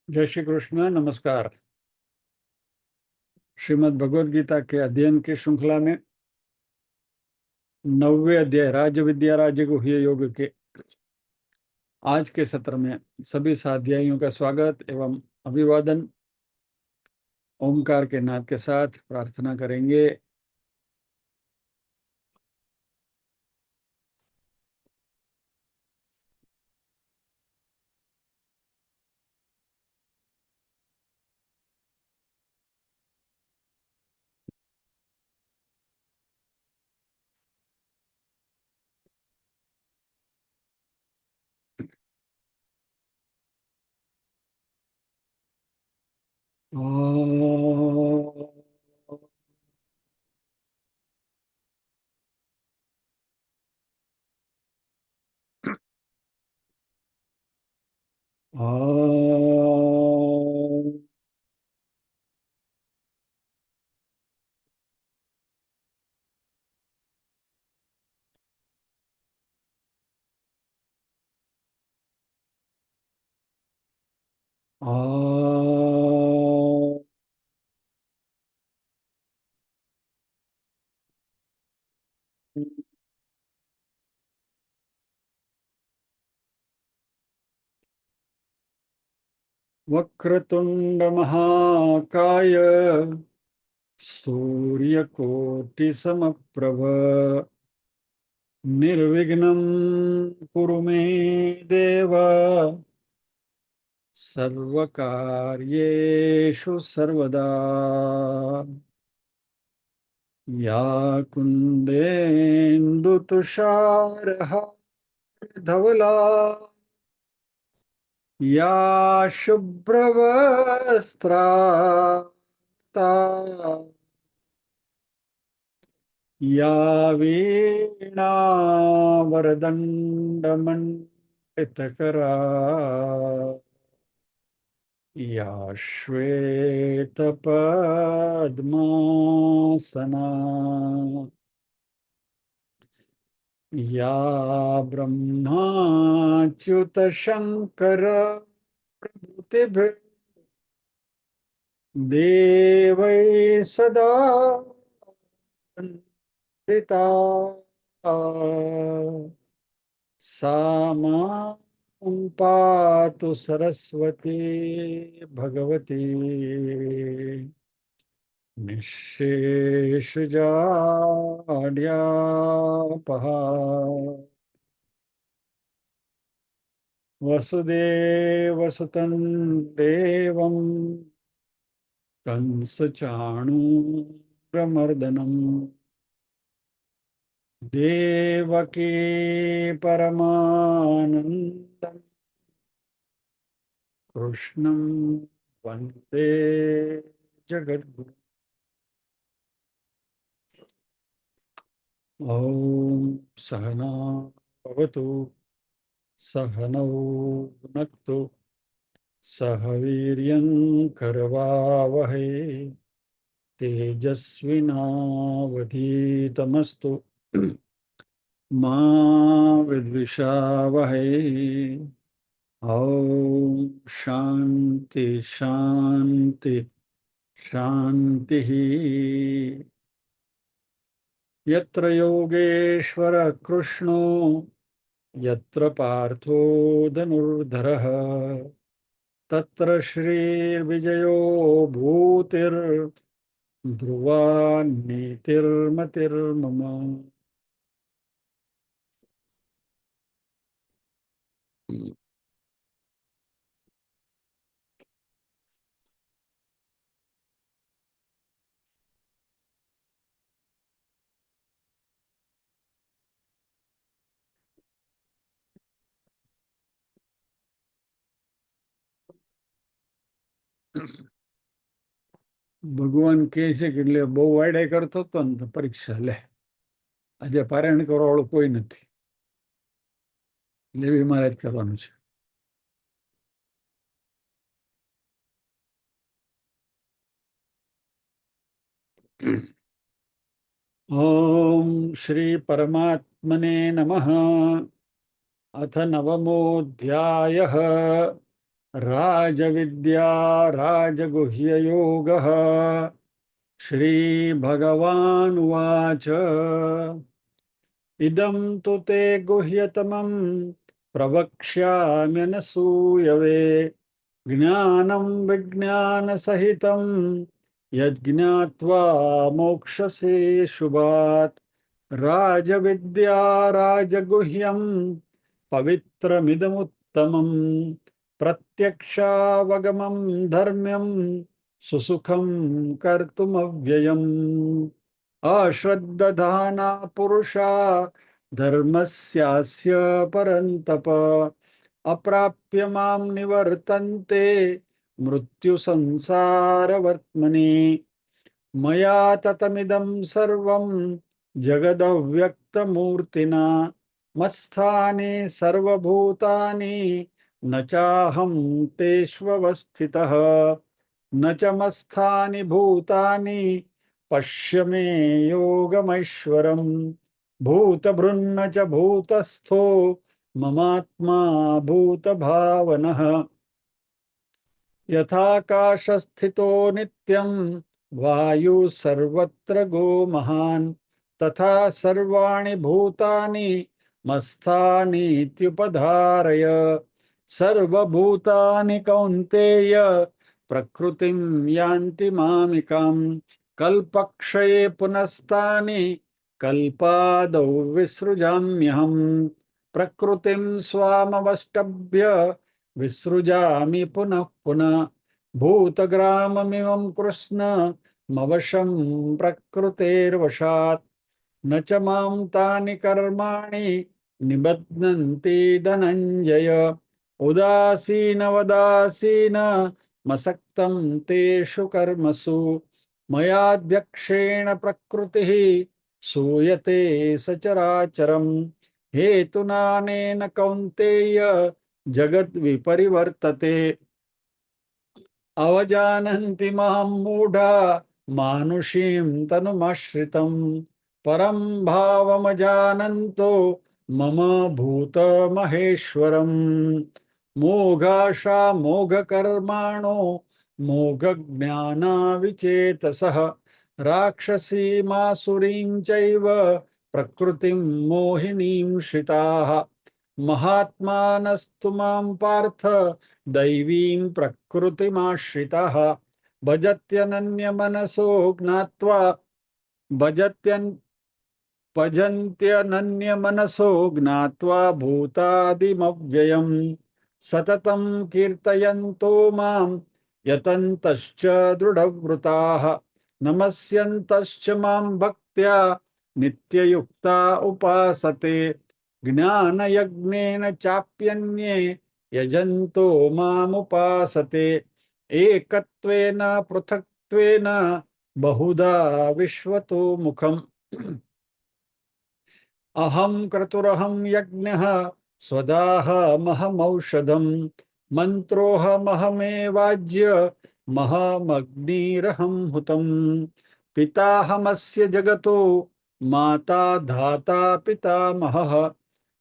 जय श्री कृष्ण। नमस्कार। श्रीमद् भगवद गीता के अध्ययन की श्रृंखला में 9वें अध्याय राज विद्या राज्य गुह्य योग के आज के सत्र में सभी साध्यायियों का स्वागत एवं अभिवादन। ओमकार के नाद के साथ प्रार्थना करेंगे। वक्रतुंड महाकाय सूर्यकोटि समप्रभ निर्विघ्नं कुरु मे देव सर्वकार्येषु सर्वदा। या कुन्देन्दु तुषारहार धवला या शुभ्रवस्त्राता या वीणा वरदण्डमण्डितकरा या श्वेतपद्मासना या ब्रह्माच्युतशङ्कर प्रभृतिभिः देवैः सदा वन्दिता सा मां पातु सरस्वती भगवती निःशेषजाड्यापहा वसुदेवसुतं देवं कंसचाणूरमर्दनम् देवकी परमानन्दं कृष्णं वन्दे जगद्गुरुम्। ॐ सहना भवतु सहनौ भुनक्तु सह वीर्यं करवावहै तेजस्विनावधीतमस्तु मा विद्विषावहै। ॐ शान्ति शान्ति शान्तिः। यत्र योगेश्वर कृष्णो यत्र पार्थो धनुर्धरः तत्र श्रीर्विजयो भूतिर्ध्रुवा नीतिर्मतिर्मम। ભગવાન કહે છે કે એટલે બહુ વાયડા કરતો હતો ને તો પરીક્ષા લે, આજે પારાયણ કરવા વાળું કોઈ નથી, લેવી મારે જ કરવાનું છે. ओम श्री परमात्मने नमः। अथ नवमोऽध्यायः राजविद्या राजगुह्ययोगः। श्रीभगवानुवाच इदं तु ते गुह्यतमं प्रवक्ष्याम्यनसूयवे ज्ञानं विज्ञानसहितं यज्ञात्वा मोक्षसे शुभात्। राजविद्या राजगुह्यं पवित्रमिदमुत्तमं प्रत्यक्षावगमं धर्म्यं सुसुखं कर्तुमव्ययम्। अश्रद्धधाना पुरुषा धर्मस्यास्य परन्तप अप्राप्य मां निवर्तन्ते मृत्युसंसारवर्त्मनि। मया ततमिदं सर्वं जगदव्यक्तमूर्तिना मत्स्थानि सर्वभूतानि न चाहं तेष्वस्थितः न च मत्स्थानि भूतानि पश्य मे योगमैश्वरम्। भूतभृन्न च भूतस्थो ममात्मा भूतभावनः। यथाकाशस्थितो नित्यं वायुः सर्वत्र गो महान् तथा सर्वाणि भूतानि मत्स्थानीत्युपधारय। सर्वभूतानि कौन्तेय प्रकृतिं यान्ति मामिकाम् कल्पक्षये पुनस्तानि कल्पादौ विसृजाम्यहम्। प्रकृतिं स्वामवष्टभ्य विसृजामि पुनः पुनः भूतग्राममिमं कृष्ण मवशं प्रकृतेर्वशात्। न च मां तानि कर्माणि निबध्नन्ति धनञ्जय। उदासीनवदासीन मसक्तं तेषु कर्मसु मयाध्यक्षेण प्रकृतिः सूयते सचराचरम्। हेतुनानेन कौन्तेय जगद्विपरिवर्तते। अवजानन्ति मां मूढा मानुषीं तनुमाश्रितं परं भावमजानन्तो मम भूतमहेश्वरम्। मोघाशा मोघकर्माणो मोघज्ञानाविचेतसः राक्षसीमासुरीं चैव प्रकृतिं मोहिनीं श्रिताः। महात्मानस्तु मां पार्थ दैवीं प्रकृतिमाश्रिताः भजत्यनन्यमनसो ज्ञात्वा भजत्यन् भजन्त्यनन्यमनसो ज्ञात्वा भूतादिमव्ययम्। सततं कीर्तयन्तो मां यतन्तश्च दृढव्रताः नमस्यन्तश्च मां भक्त्या नित्ययुक्ता उपासते। ज्ञानयज्ञेन चाप्यन्ये यजन्तो मामुपासते। एकत्वेन पृथक्त्वेन बहुधा विश्वतो मुखम्। अहं क्रतुरहं यज्ञः स्वदाहमहमौषधम् मन्त्रोऽहमहमेवाज्य महमग्निरहं हुतम्। पिताहमस्य जगतो माता धाता पितामहः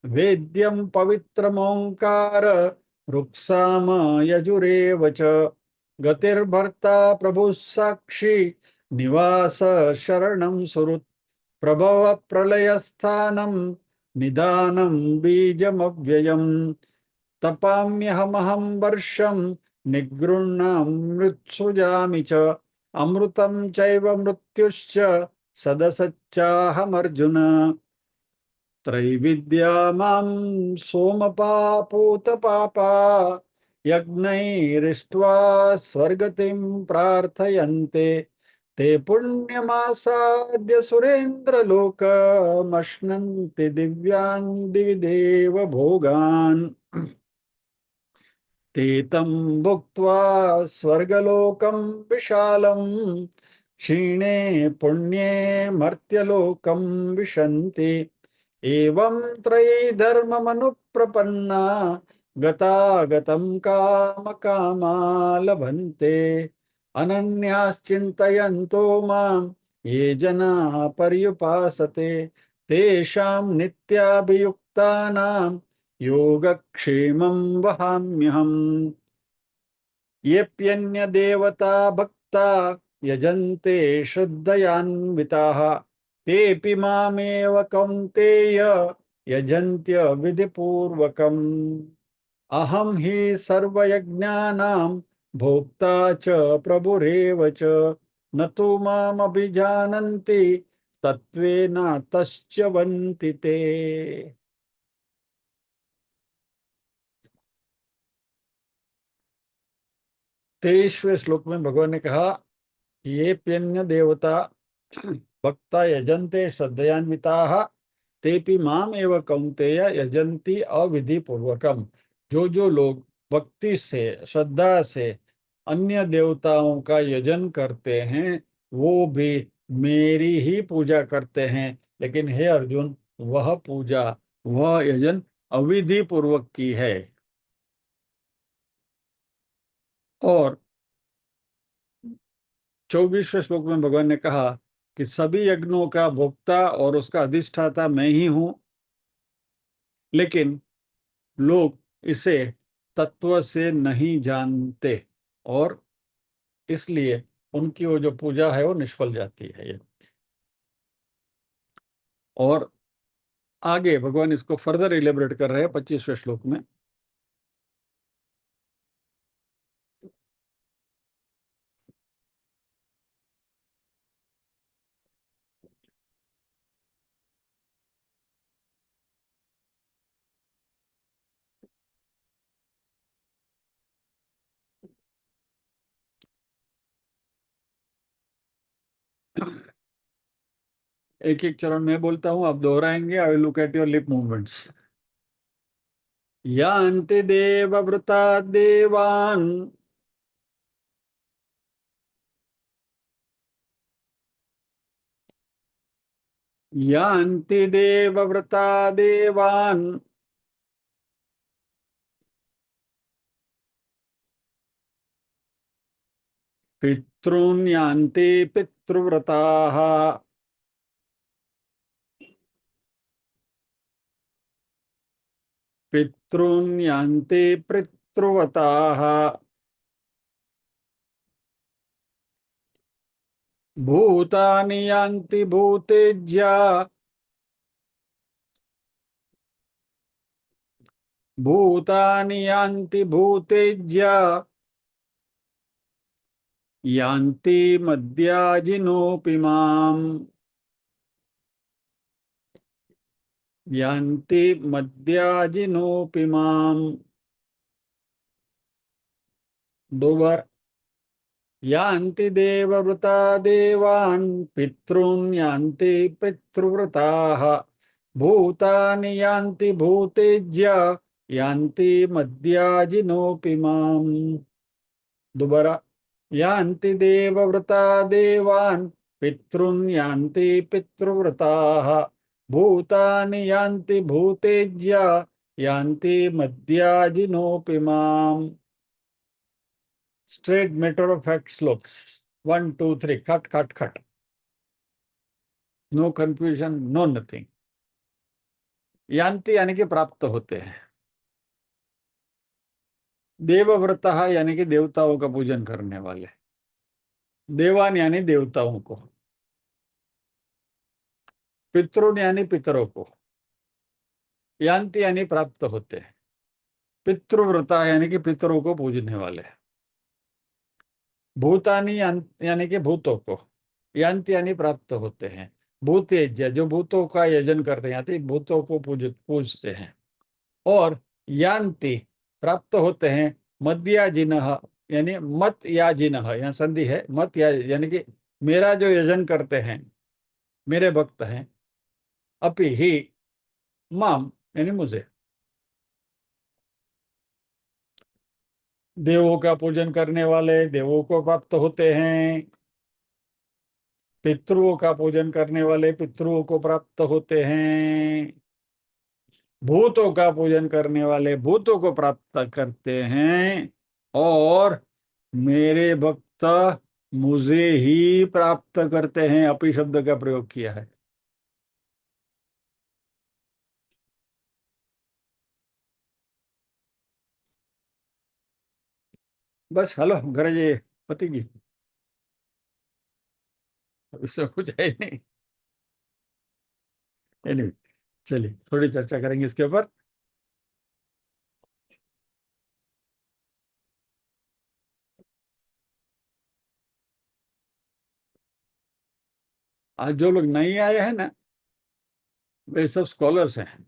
वेद्यं पवित्रमोङ्कार रुक्साम यजुरेव च। गतिर्भर्ता प्रभुः साक्षी निवास शरणं सुहृत् प्रभव प्रलयस्थानं निदानं बीजमव्ययम्। तपाम्यहमहं वर्षं निगृह्णामृत्सृजामि च अमृतं चैव मृत्युश्च सदसच्चाहमर्जुन। त्रैविद्या मां सोमपापूतपापा यज्ञैरिष्ट्वा स्वर्गतिं प्रार्थयन्ते ते पुण्यमासाद्य सुरेन्द्रलोकमश्नन्ति दिव्यान् दिवि देव भोगान्। ते तं भुक्त्वा स्वर्गलोकं विशालं क्षीणे पुण्ये मर्त्यलोकं विशन्ति। एवं त्रयी धर्ममनुप्रपन्ना गतागतं कामकामा लभन्ते। अनन्याश्चिन्तयन्तो मां ये जनाः पर्युपासते तेषां नित्याभियुक्तानां योगक्षेमं वहाम्यहम्। येऽप्यन्य देवता भक्ता यजन्ते श्रद्धयान्विताः तेऽपि मामेव कौन्तेय यजन्त्य विधिपूर्वकम्। अहं हि सर्वयज्ञानां भोक्ता च प्रभुरेव च न तु मामभिजानन्ति तत्त्वेन तश्च वन्ति ते। 23वें श्लोक में भगवान ने कहा, ये प्यन्य देवता भक्ता यजन्ते श्रद्धयान्विताः तेपि माम एव कौन्तेय यजन्ति अविधि पूर्वकम। जो लोग भक्ति से श्रद्धा से अन्य देवताओं का यजन करते हैं वो भी मेरी ही पूजा करते हैं, लेकिन हे अर्जुन वह पूजा वह यजन अविधि पूर्वक की है। और 24वें श्लोक में भगवान ने कहा कि सभी यज्ञों का भोक्ता और उसका अधिष्ठाता मैं ही हूं, लेकिन लोग इसे तत्व से नहीं जानते और इसलिए उनकी वो जो पूजा है वो निष्फल जाती है। और आगे भगवान इसको फर्दर इलेबरेट कर रहे हैं 25वें श्लोक में। एक एक चरण में बोलता हूं, आप दोहराएंगे। I will look at your lip movements. यान्ति देवव्रता देवान् यान्ति देवव्रता देवान् पितॄन् यान्ति पितृव्रताः पितॄन् यान्ति पितृव्रताः भूतानि यान्ति भूतेज्या भूतानि यान्ति भूतेज्या यान्ति मद्याजिनोऽपि माम् यान्ति मद्याजिनोऽपि माम्। दो बार। यान्ति देवव्रता देवान् पितॄन् यान्ति पितृव्रताः भूतानि यान्ति भूतेज्या यान्ति मद्याजिनोऽपि माम्। दोबारा। यान्ति देवव्रता देवान् पितॄन् यान्ति पितृव्रताः भूतानि यान्ति भूतेज्या यान्ति मद्याजिनोऽपि माम्। स्ट्रेट मैटर ऑफ फैक्ट श्लोक 1 2 3 खट खट खट। No confusion, no nothing. यान्ति यानी कि प्राप्त होते हैं। देवव्रत यानी कि देवताओं का पूजन करने वाले। देवान यानी देवताओं को। पितृन यानी पितरों को। यान्ति यानी प्राप्त होते हैं। पितृव्रता यानी कि पितरों को पूजने वाले। भूतानी यानी कि भूतों को। यान्ति यानी प्राप्त होते हैं। भूतेज्य जो भूतों का यजन करते हैं, यानी भूतों को पूजते हैं। और यान्ति प्राप्त होते हैं मद्याजिनः यानी मत याजिनः, यहाँ संधि है। मत या यानी कि मेरा जो यजन करते हैं मेरे भक्त हैं। अपि ही माम यानी मुझे। देवों का पूजन करने वाले देवों को प्राप्त होते हैं। पितृओं का पूजन करने वाले पितृओं को प्राप्त होते हैं। भूतों का पूजन करने वाले भूतों को प्राप्त करते हैं। और मेरे भक्त मुझे ही प्राप्त करते हैं। अपि शब्द का प्रयोग किया है। बस हलो घरे जे पति की, इसमें कुछ है ही नहीं। एनीवे, चलिए थोड़ी चर्चा करेंगे इसके ऊपर। आज जो लोग नहीं आए हैं ना, वे सब स्कॉलर्स हैं,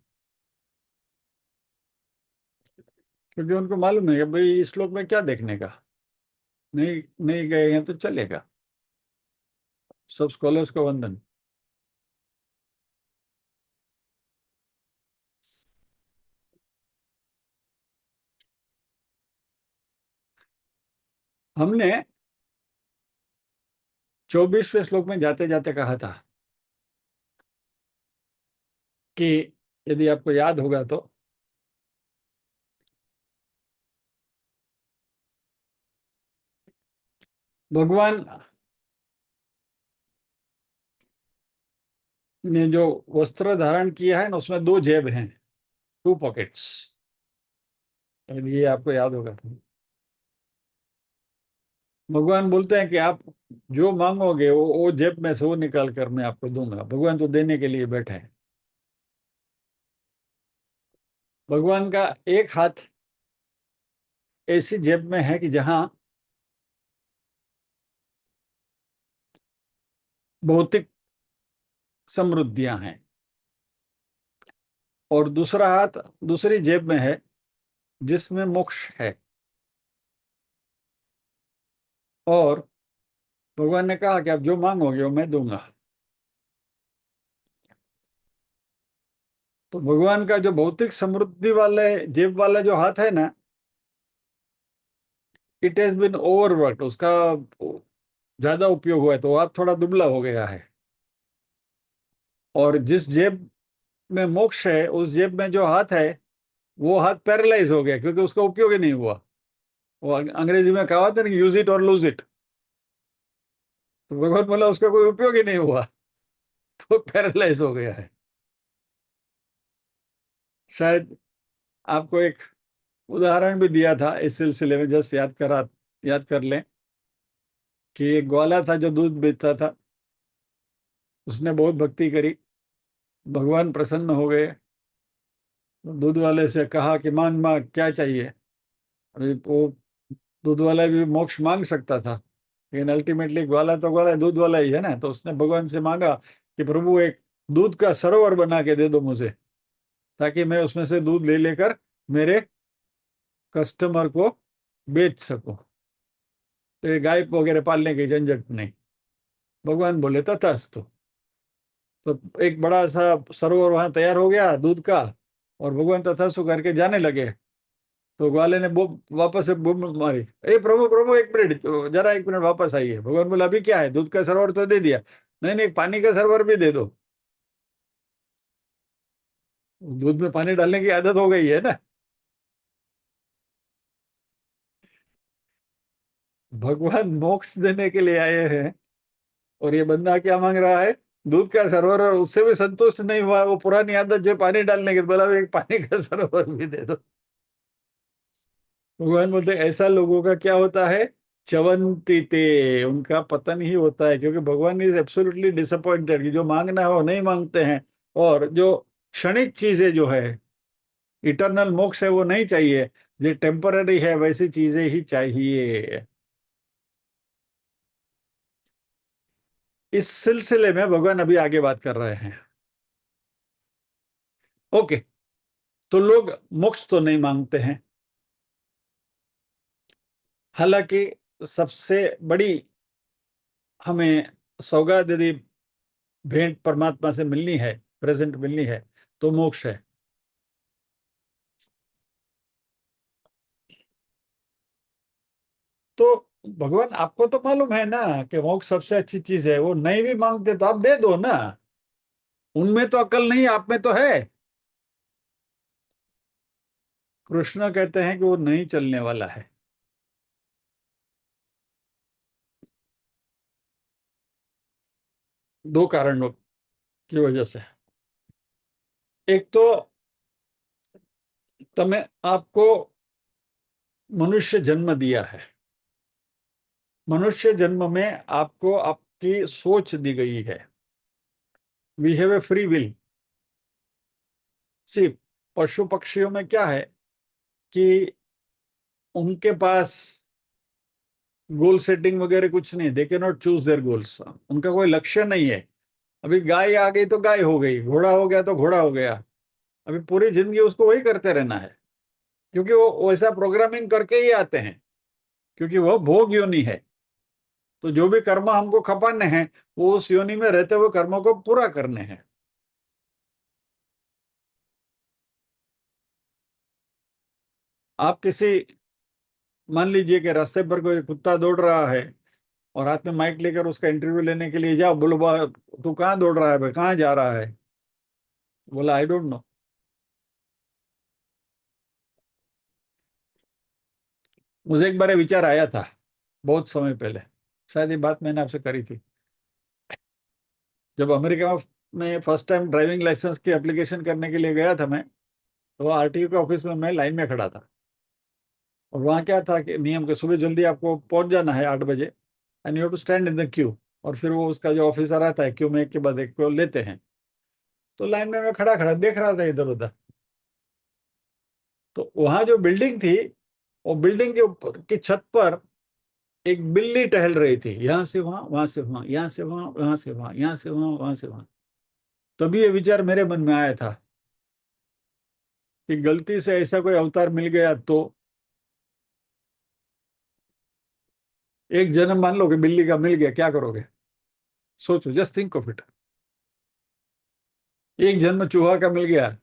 क्योंकि उनको मालूम है कि भाई इस श्लोक में क्या देखने का। नहीं नहीं गए हैं तो चलेगा। सब स्कॉलर्स को वंदन। हमने 24वें श्लोक में जाते जाते कहा था कि यदि आपको याद होगा तो भगवान ने जो वस्त्र धारण किया है ना, उसमें 2 जेब हैं, 2 पॉकेट्स। यदि ये आपको याद होगा तो भगवान बोलते हैं कि आप जो मांगोगे वो जेब में से वो निकाल कर मैं आपको दूंगा। भगवान तो देने के लिए बैठे हैं। भगवान का एक हाथ ऐसी जेब में है कि जहां भौतिक समृद्धियां हैं, और दूसरा हाथ दूसरी जेब में है जिसमें मोक्ष है। और भगवान ने कहा कि आप जो मांगोगे वो मैं दूंगा। तो भगवान का जो भौतिक समृद्धि वाले जेब वाला जो हाथ है ना, इट हैज बिन ओवरवर्कड, उसका ज्यादा उपयोग हुआ है तो हाथ थोड़ा दुबला हो गया है। और जिस जेब में मोक्ष है, उस जेब में जो हाथ है वो हाथ पैरालाइज हो गया, क्योंकि उसका उपयोग ही नहीं हुआ। वो अंग्रेजी में कहावत है ना, यूज इट और लूज इट। तो भगवान बोला उसका कोई उपयोग ही नहीं हुआ, तो पैरालाइज हो गया है। शायद आपको एक उदाहरण भी दिया था इस सिलसिले में, जस्ट याद कर लें कि एक ग्वाला था जो दूध बेचता था। उसने बहुत भक्ति करी, भगवान प्रसन्न हो गए। तो दूध वाले से कहा कि मांग मांग क्या चाहिए। अभी वो दूध वाला भी मोक्ष मांग सकता था, लेकिन अल्टीमेटली ग्वाला तो ग्वाला दूध वाला ही है ना। तो उसने भगवान से मांगा कि प्रभु एक दूध का सरोवर बना के दे दो मुझे, ताकि मैं उसमें से दूध ले लेकर मेरे कस्टमर को बेच सकूं। तो ये गाय वगैरह पालने की झंझट नहीं। भगवान बोले तथास्तु। तो एक बड़ा सा सरोवर वहां तैयार हो गया दूध का, और भगवान तथास्तु करके जाने लगे। तो ग्वाले ने वापस से बूम मारी, अरे प्रभु प्रभु एक मिनट, जरा एक मिनट वापस आइए। भगवान बोला अभी क्या है, दूध का सरोवर तो दे दिया। नहीं नहीं, पानी का सरोवर भी दे दो। दूध में पानी डालने की आदत हो गई है ना। भगवान मोक्ष देने के लिए आए हैं, और ये बंदा क्या मांग रहा है, दूध का सरोवर। और उससे भी संतुष्ट नहीं हुआ, वो पुरानी आदत जो पानी डालने की, बोला एक पानी का सरोवर भी दे दो। भगवान बोलते ऐसा लोगों का क्या होता है, च्यवंती ते, उनका पतन ही होता है। क्योंकि भगवान इज एब्सोल्युटली डिसअपॉइंटेड कि जो मांगना है वो नहीं मांगते हैं, और जो क्षणिक चीजें जो है, इटर्नल मोक्ष है वो नहीं चाहिए, जो टेम्पररी है वैसी चीजें ही चाहिए। इस सिलसिले में भगवान अभी आगे बात कर रहे हैं। ओके, तो लोग मोक्ष तो नहीं मांगते हैं। हालांकि सबसे बड़ी हमें सौगात यदि भेंट परमात्मा से मिलनी है, प्रेजेंट मिलनी है, तो मोक्ष है। तो भगवान आपको तो मालूम है ना कि मोक्ष सबसे अच्छी चीज है। वो नहीं भी मांगते तो आप दे दो ना। उनमें तो अकल नहीं, आप में तो है। कृष्ण कहते हैं कि वो नहीं चलने वाला है। 2 कारणों की वजह से। एक तो तमें आपको मनुष्य जन्म दिया है, मनुष्य जन्म में आपको आपकी सोच दी गई है। We have a free will. सिर्फ पशु पक्षियों में क्या है कि उनके पास गोल सेटिंग वगैरह कुछ नहीं, they can not choose their goals, उनका कोई लक्ष्य नहीं है। अभी गाय आ गई तो गाय हो गई, घोड़ा हो गया तो घोड़ा हो गया, अभी पूरी जिंदगी उसको वही करते रहना है, क्योंकि वो वैसा प्रोग्रामिंग करके ही आते हैं, क्योंकि वो भोग योनि है। तो जो भी कर्म हमको खपाने हैं वो उस योनि में रहते हुए कर्मों को पूरा करने हैं। आप किसी, मान लीजिए कि रास्ते पर कोई कुत्ता दौड़ रहा है और हाथ में माइक लेकर उसका इंटरव्यू लेने के लिए जाओ, बोलो तू कहाँ दौड़ रहा है भाई, कहाँ जा रहा है? बोला आई डोंट नो। मुझे एक बार ये विचार आया था बहुत समय पहले, शायद ये बात मैंने आपसे करी थी। जब अमेरिका में फर्स्ट टाइम ड्राइविंग लाइसेंस की एप्लीकेशन करने के लिए गया था मैं, तो आरटीओ के ऑफिस में मैं लाइन में खड़ा था। और वहाँ क्या था कि नियम के सुबह जल्दी आपको पहुंच जाना है 8 बजे, and you have to stand in the queue. और फिर वो उसका जो ऑफिसर आता है, क्यू में एक के बाद एक को लेते हैं। तो लाइन में मैं खड़ा खड़ा देख रहा था इधर उधर। तो वहाँ जो बिल्डिंग थी, वो बिल्डिंग के ऊपर की छत पर एक बिल्ली टहल रही थी, यहाँ से वहां से वहां, यहाँ से वहां, वहां से वहां, यहाँ से वहां, वहां से वहां। तभी ये विचार मेरे मन में आया था कि गलती से ऐसा कोई अवतार मिल गया तो, एक जन्म मान लो कि बिल्ली का मिल गया, क्या करोगे? सोचो, जस्ट थिंक ऑफ इट। एक जन्म चूहा का मिल गया,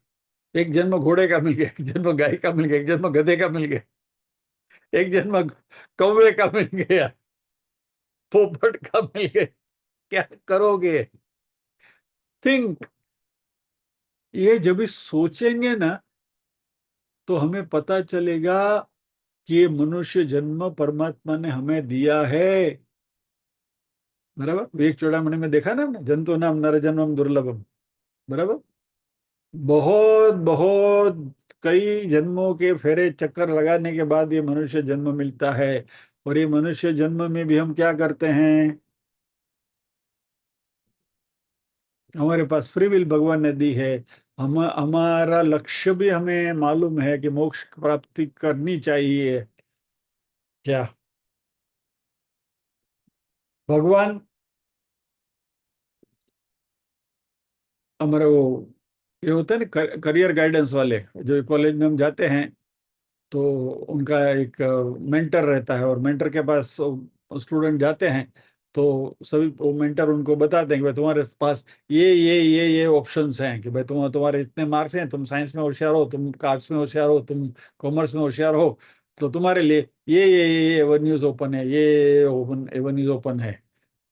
एक जन्म घोड़े का मिल गया, एक जन्म गाय का मिल गया, एक जन्म गधे का मिल गया, एक जन्म कौवे का मिल गया, पोपट का मिल गया, क्या करोगे? थिंक। ये जब भी सोचेंगे ना, तो हमें पता चलेगा कि ये मनुष्य जन्म परमात्मा ने हमें दिया है। बराबर, विवेक चूड़ामणि में देखा ना हमने, जंतु नाम नर जन्मम दुर्लभम। बराबर, बहुत बहुत कई जन्मों के फेरे चक्कर लगाने के बाद ये मनुष्य जन्म मिलता है। और ये मनुष्य जन्म में भी हम क्या करते हैं? हमारे पास फ्री विल भगवान ने दी है। हम हमारा लक्ष्य भी हमें मालूम है कि मोक्ष प्राप्ति करनी चाहिए। क्या भगवान, हमारे वो ये होता है ना करियर गाइडेंस वाले, जो कॉलेज में हम जाते हैं, तो उनका एक मेंटर रहता है, और मेंटर के पास स्टूडेंट जाते हैं। तो सभी वो मेंटर उनको बताते हैं कि भाई तुम्हारे पास ये ऑप्शंस हैं, कि भाई तुम्हारे इतने मार्क्स हैं, तुम साइंस में होशियार हो, तुम आर्ट्स में होशियार हो, तुम कॉमर्स में होशियार हो, तो तुम्हारे लिए ये एवेन्यूज ओपन है, ये ओपन एवेन्यूज ओपन है।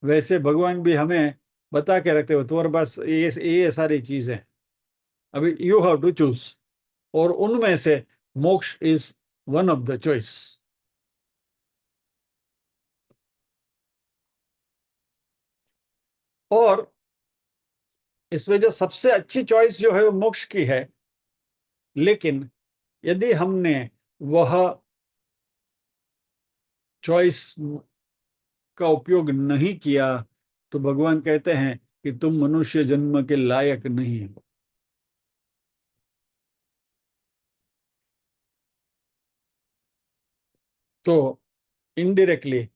वैसे भगवान भी हमें बता के रखते हो, तुम्हारे पास ये सारी चीजें, अभी यू हैव टू चूज। और उनमें से मोक्ष is one of the choice. और इसमें जो सबसे अच्छी चॉइस जो है वो मोक्ष की है। लेकिन यदि हमने वह चॉइस का उपयोग नहीं किया, तो भगवान कहते हैं कि तुम मनुष्य जन्म के लायक नहीं हो। तो इनडायरेक्टली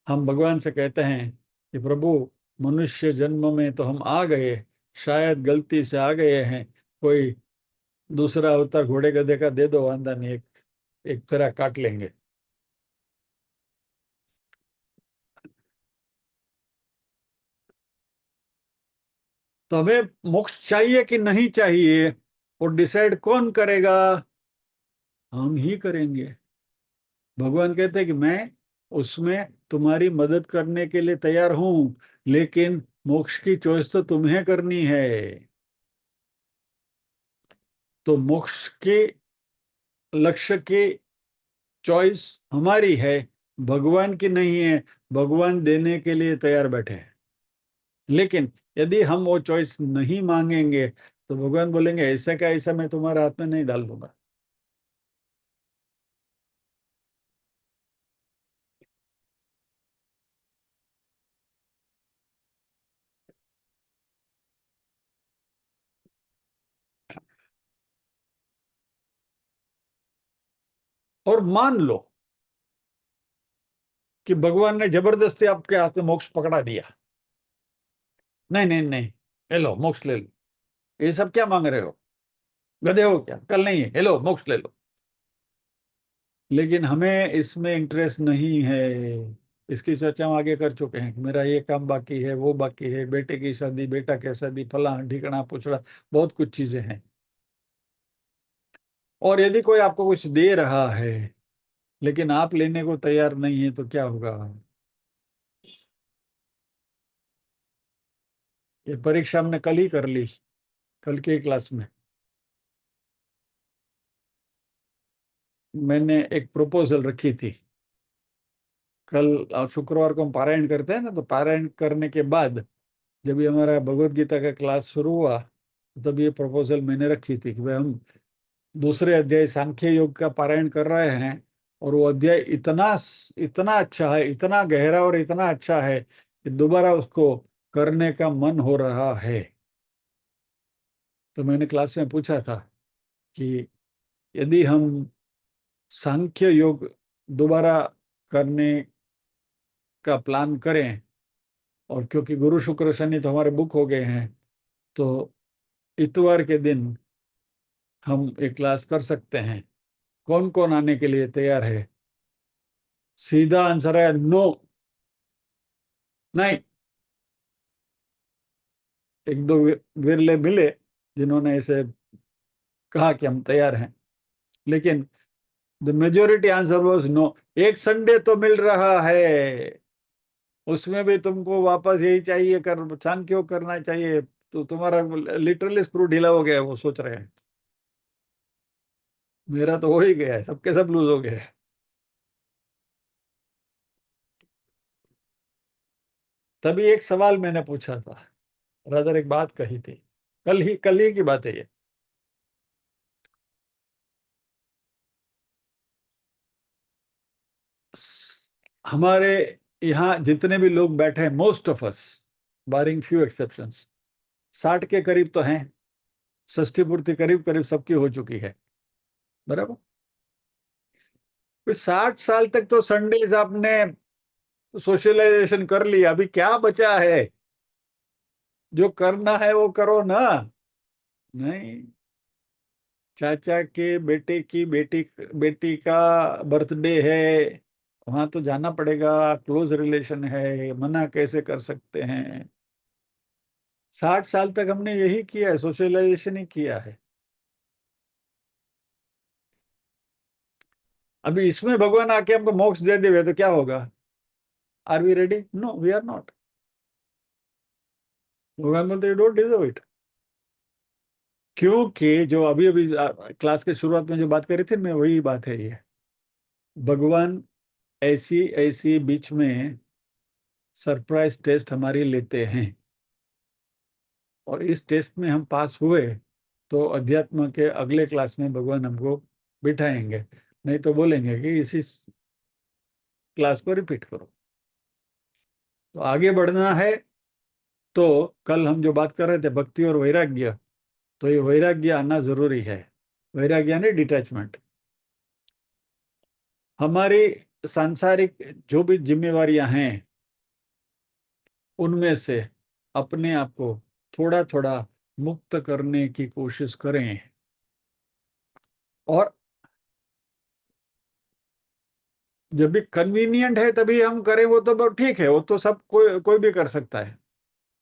हम भगवान से कहते हैं कि प्रभु, मनुष्य जन्म में तो हम आ गए, शायद गलती से आ गए हैं, कोई दूसरा अवतार घोड़े गधे का दे दो, वांदा नहीं, एक एक तरह काट लेंगे। तो हमें मोक्ष चाहिए कि नहीं चाहिए, और डिसाइड कौन करेगा? हम ही करेंगे। भगवान कहते हैं कि मैं उसमें तुम्हारी मदद करने के लिए तैयार हूं, लेकिन मोक्ष की चॉइस तो तुम्हें करनी है। तो मोक्ष के लक्ष्य की चॉइस हमारी है, भगवान की नहीं है। भगवान देने के लिए तैयार बैठे हैं। लेकिन यदि हम वो चॉइस नहीं मांगेंगे, तो भगवान बोलेंगे ऐसा का ऐसा मैं तुम्हारे हाथ में नहीं डाल दूंगा। और मान लो कि भगवान ने जबरदस्ती आपके हाथ में मोक्ष पकड़ा दिया, नहीं नहीं नहीं, ले लो मोक्ष ले लो, ये सब क्या मांग रहे हो, गधे हो क्या, कल नहीं है, ले लो मोक्ष ले लो। लेकिन हमें इसमें इंटरेस्ट नहीं है। इसकी चर्चा हम आगे कर चुके हैं कि मेरा ये काम बाकी है, वो बाकी है, बेटे की शादी, बेटा की शादी, फला ढिकना पुछड़ा, बहुत कुछ चीजें हैं। और यदि कोई आपको कुछ दे रहा है लेकिन आप लेने को तैयार नहीं है तो क्या होगा? ये परीक्षा हमने कल ही कर ली, कल की क्लास में मैंने एक प्रपोजल रखी थी। कल शुक्रवार को हम पारायण करते हैं ना, तो पारायण करने के बाद जब ये हमारा भगवत गीता का क्लास शुरू हुआ, तब ये प्रपोजल मैंने रखी थी कि भाई हम दूसरे अध्याय सांख्य योग का पारायण कर रहे हैं, और वो अध्याय इतना इतना अच्छा है, इतना गहरा और इतना अच्छा है कि दोबारा उसको करने का मन हो रहा है। तो मैंने क्लास में पूछा था कि यदि हम सांख्य योग दोबारा करने का प्लान करें, और क्योंकि गुरु शुक्र शनि तो हमारे बुक हो गए हैं, तो इतवार के दिन हम एक क्लास कर सकते हैं। कौन कौन आने के लिए तैयार है? सीधा आंसर है नो। नहीं, एक दो विरले मिले जिन्होंने इसे कहा कि हम तैयार हैं, लेकिन the majority answer was no. एक संडे तो मिल रहा है, उसमें भी तुमको वापस यही चाहिए, कर चांद क्यों करना चाहिए, तो तुम्हारा लिटरली स्क्रू ढीला हो गया है, वो सोच रहे हैं। मेरा तो हो ही गया है, सबके सब लूज हो गए। तभी एक सवाल मैंने पूछा था, रादर एक बात कही थी, कल ही की बात है ये। हमारे यहाँ जितने भी लोग बैठे हैं, most of us, barring few exceptions, 60 के करीब तो हैं। षष्ठी पूर्ति करीब करीब सबकी हो चुकी है, बराबर। फिर 60 साल तक तो संडेज आपने सोशलाइजेशन कर लिया, अभी क्या बचा है? जो करना है वो करो ना। नहीं, चाचा के बेटे की बेटी बेटी का बर्थडे है, वहां तो जाना पड़ेगा, क्लोज रिलेशन है, मना कैसे कर सकते हैं? 60 साल तक हमने यही किया है, सोशलाइजेशन ही किया है। अभी इसमें भगवान आके हमको मोक्ष दे देवे तो क्या होगा? Are we ready? No, we are not. भगवान बोलते यू डोंट डिजर्व इट। क्योंकि जो अभी अभी क्लास के शुरुआत में जो बात करी थी, मैं वही बात है ये। भगवान ऐसी ऐसी बीच में सरप्राइज टेस्ट हमारी लेते हैं, और इस टेस्ट में हम पास हुए तो अध्यात्म के अगले क्लास में भगवान हमको बिठाएंगे, नहीं तो बोलेंगे कि इसी क्लास को रिपीट करो। तो आगे बढ़ना है, तो कल हम जो बात कर रहे थे भक्ति और वैराग्य, तो ये वैराग्य आना जरूरी है। वैराग्य यानी डिटैचमेंट। हमारी सांसारिक जो भी जिम्मेवारियां हैं, उनमें से अपने आप को थोड़ा थोड़ा मुक्त करने की कोशिश करें। और जब भी कन्वीनियंट है तभी हम करें, वो तो ठीक है, वो तो सब कोई कोई भी कर सकता है।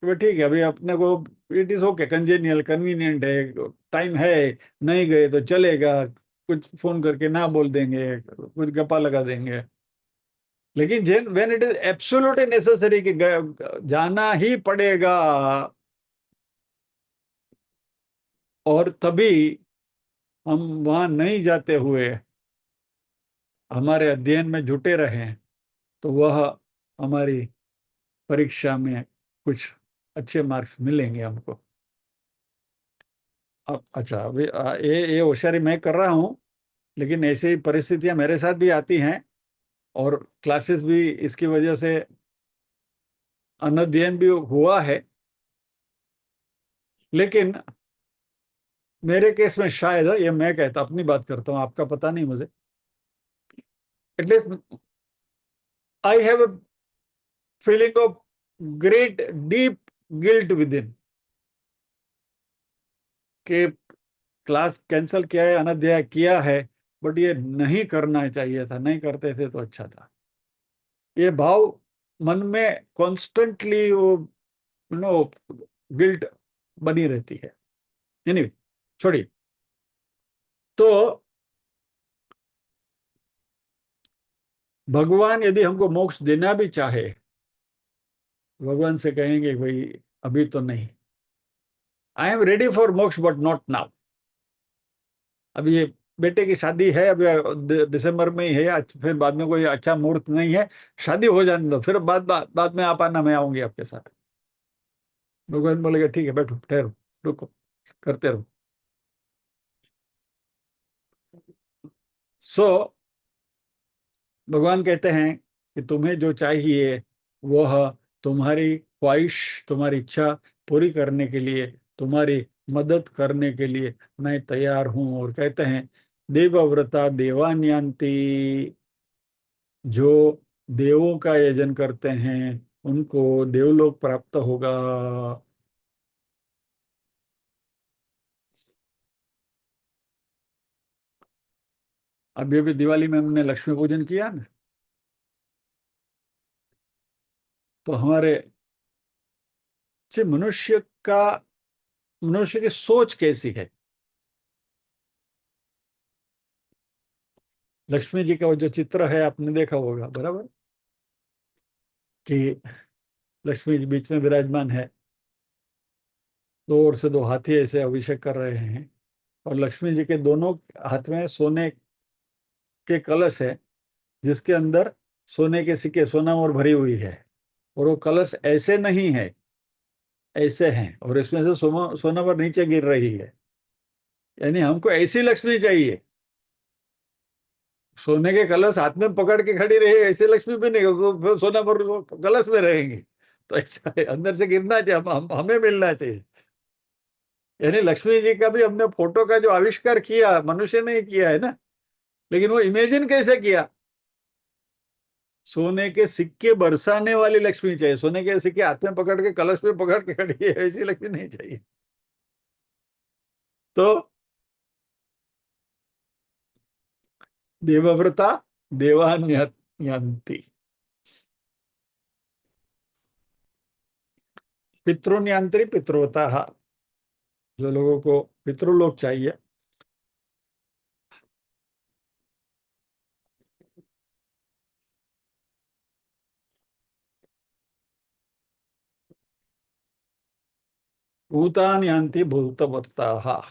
तो ठीक है, अभी अपने को it is okay, congenial convenient है, टाइम है, नहीं गए तो चलेगा, कुछ फोन करके ना बोल देंगे, कुछ गप्पा लगा देंगे। लेकिन जेन when it is absolutely necessary कि जाना ही पड़ेगा, और तभी हम वहां नहीं जाते हुए हमारे अध्ययन में जुटे रहें, तो वह हमारी परीक्षा में कुछ अच्छे मार्क्स मिलेंगे हमको। अब अच्छा, अभी ये होशियारी मैं कर रहा हूँ, लेकिन ऐसी परिस्थितियां मेरे साथ भी आती हैं, और क्लासेस भी इसकी वजह से अनध्ययन भी हुआ है। लेकिन मेरे केस में शायद, ये मैं कहता अपनी बात करता हूँ, आपका पता नहीं मुझे, at least I have a feeling of great deep guilt with in कि क्लास कैंसिल किया है, अनाध्याय किया है, बट ये नहीं करना चाहिए था, नहीं करते थे तो अच्छा था। ये भाव मन में कॉन्स्टेंटली वो नो गिल्ट बनी रहती है। एनीवे, छोड़िए। तो भगवान यदि हमको मोक्ष देना भी चाहे, भगवान से कहेंगे भाई अभी तो नहीं, आई एम रेडी फॉर मोक्ष बट नॉट नाउ। अभी ये बेटे की शादी है, अभी दिसंबर में ही है, फिर बाद में कोई अच्छा मुहूर्त नहीं है, शादी हो जाने दो, फिर बाद में आप आना, मैं आऊंगी आपके साथ। भगवान बोलेगा ठीक है, बैठो, ठहरो, रुको, करते रहो। सो भगवान कहते हैं कि तुम्हें जो चाहिए वह तुम्हारी ख्वाहिश, तुम्हारी इच्छा पूरी करने के लिए, तुम्हारी मदद करने के लिए मैं तैयार हूं। और कहते हैं देवव्रता देवान्यांति, जो देवों का यजन करते हैं उनको देवलोक प्राप्त होगा। अभी अभी दिवाली में हमने लक्ष्मी पूजन किया ना, तो हमारे का मनुष्य की सोच कैसी है। लक्ष्मी जी का वो जो चित्र है आपने देखा होगा, बराबर, कि लक्ष्मी जी बीच में विराजमान है, दो ओर से दो हाथी ऐसे अभिषेक कर रहे हैं, और लक्ष्मी जी के दोनों हाथ में सोने के कलश है, जिसके अंदर सोने के सिक्के, सोना मोर भरी हुई है। और वो कलश ऐसे नहीं है, ऐसे हैं, और इसमें से सोना मोर नीचे गिर रही है। यानी हमको ऐसी लक्ष्मी चाहिए, सोने के कलश हाथ में पकड़ के खड़ी रही, ऐसे लक्ष्मी भी नहीं, तो सोना मोर कलश में रहेंगे। तो ऐसा है, अंदर से गिरना चाहिए, हमें मिलना चाहिए। यानी लक्ष्मी जी का भी हमने फोटो का जो आविष्कार किया, मनुष्य ने ही किया है ना, लेकिन वो इमेजिन कैसे किया। सोने के सिक्के बरसाने वाली लक्ष्मी चाहिए, सोने के सिक्के हाथ में पकड़ के कलश में पकड़ के खड़ी है, ऐसी लक्ष्मी नहीं चाहिए। तो देवव्रता देवान्यंती, पितृन्यांत्री पितृव्रता, जो लोगों को पितृलोक चाहिए। भूतान्यांति भूतवर्ता।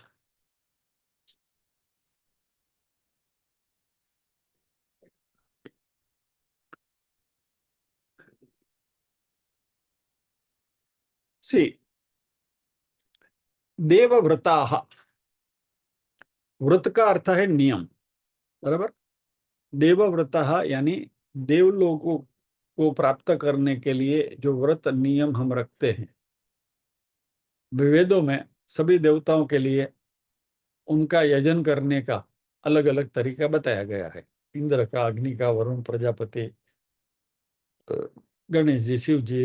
सी, देवव्रता, व्रत का अर्थ है नियम, बराबर। देवव्रता यानी देवलोकों को प्राप्त करने के लिए जो व्रत नियम हम रखते हैं। वेदों में सभी देवताओं के लिए उनका यजन करने का अलग अलग तरीका बताया गया है। इंद्र का, अग्नि का, वरुण प्रजापति, गणेश जी, शिव जी,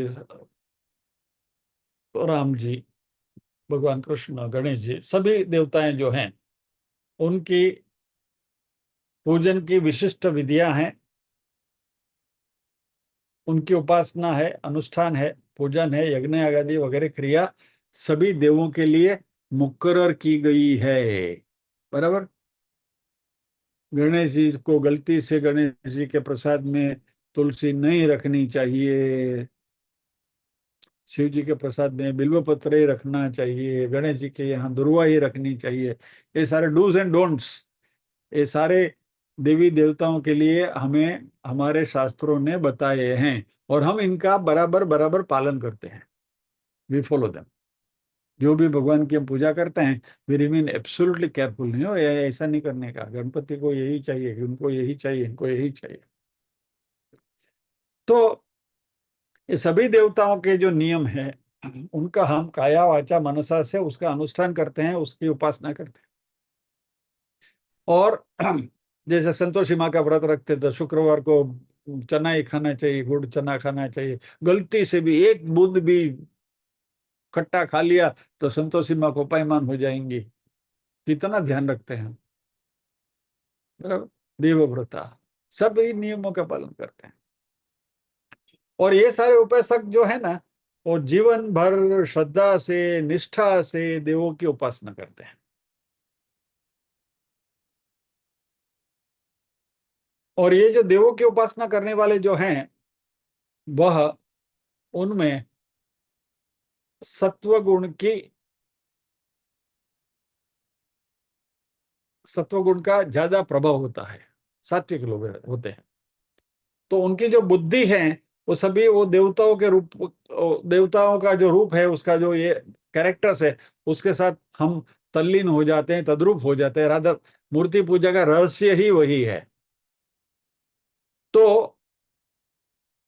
राम जी, भगवान कृष्ण, गणेश जी, सभी देवताएं जो हैं उनकी पूजन की विशिष्ट विधियां हैं, उनकी उपासना है, अनुष्ठान है, पूजन है, यज्ञ आदि वगैरह क्रिया सभी देवों के लिए मुकर्रर की गई है, बराबर। गणेश जी को गलती से गणेश जी के प्रसाद में तुलसी नहीं रखनी चाहिए, शिव जी के प्रसाद में बिल्व पत्र ही रखना चाहिए, गणेश जी के यहाँ दुर्वा ही रखनी चाहिए। ये सारे डूज एंड डोंट्स, ये सारे देवी देवताओं के लिए हमें हमारे शास्त्रों ने बताए हैं, और हम इनका बराबर बराबर पालन करते हैं। We follow them. जो भी भगवान की हम पूजा करते हैं, वी रिमेन एब्सोल्युटली केयरफुल, नहीं हो ऐसा नहीं करने का, गणपति को यही चाहिए, उनको यही चाहिए, इनको यही चाहिए। तो ये सभी देवताओं के जो नियम है, उनका हम काया वाचा मनसा से उसका अनुष्ठान करते हैं, उसकी उपासना करते हैं। और जैसे संतोषी माँ का व्रत रखते तो शुक्रवार को चना ही खाना चाहिए, गुड़ चना खाना चाहिए। गलती से भी एक बूंद भी खट्टा खा लिया तो संतोषी माँ को अपमान हो जाएंगी। कितना ध्यान रखते हैं हम। बराबर। देवव्रता सभी नियमों का पालन करते हैं। और ये सारे उपासक जो है ना, वो जीवन भर श्रद्धा से निष्ठा से देवों की उपासना करते हैं। और ये जो देवों की उपासना करने वाले जो हैं, वह उनमें सत्व गुण की सत्व गुण का ज्यादा प्रभाव होता है। सात्विक लोग होते हैं तो उनकी जो बुद्धि है वो सभी वो देवताओं के रूप, देवताओं का जो रूप है, उसका जो ये कैरेक्टर्स है, उसके साथ हम तल्लीन हो जाते हैं, तद्रूप हो जाते हैं। राधर मूर्ति पूजा का रहस्य ही वही है। तो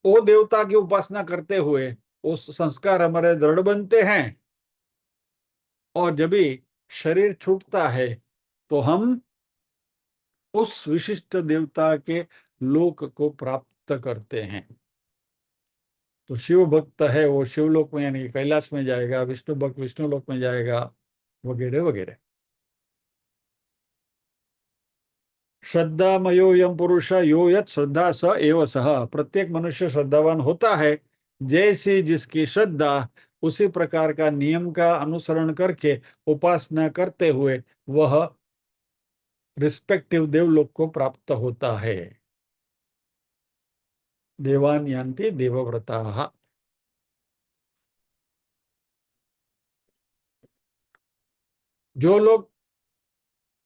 वो देवता की उपासना करते हुए उस संस्कार हमारे दृढ़ बनते हैं। और जब भी शरीर छूटता है तो हम उस विशिष्ट देवता के लोक को प्राप्त करते हैं। तो शिव भक्त है वो शिवलोक में यानी कि कैलाश में जाएगा, विष्णु भक्त विष्णु लोक में जाएगा, वगैरह वगैरह। श्रद्धामयो यम पुरुष यो यत श्रद्धा स एव सह। प्रत्येक मनुष्य श्रद्धावान होता है। जैसी जिसकी श्रद्धा, उसी प्रकार का नियम का अनुसरण करके उपासना करते हुए वह रिस्पेक्टिव देवलोक को प्राप्त होता है। देवान यान्ति देवव्रता। जो लोग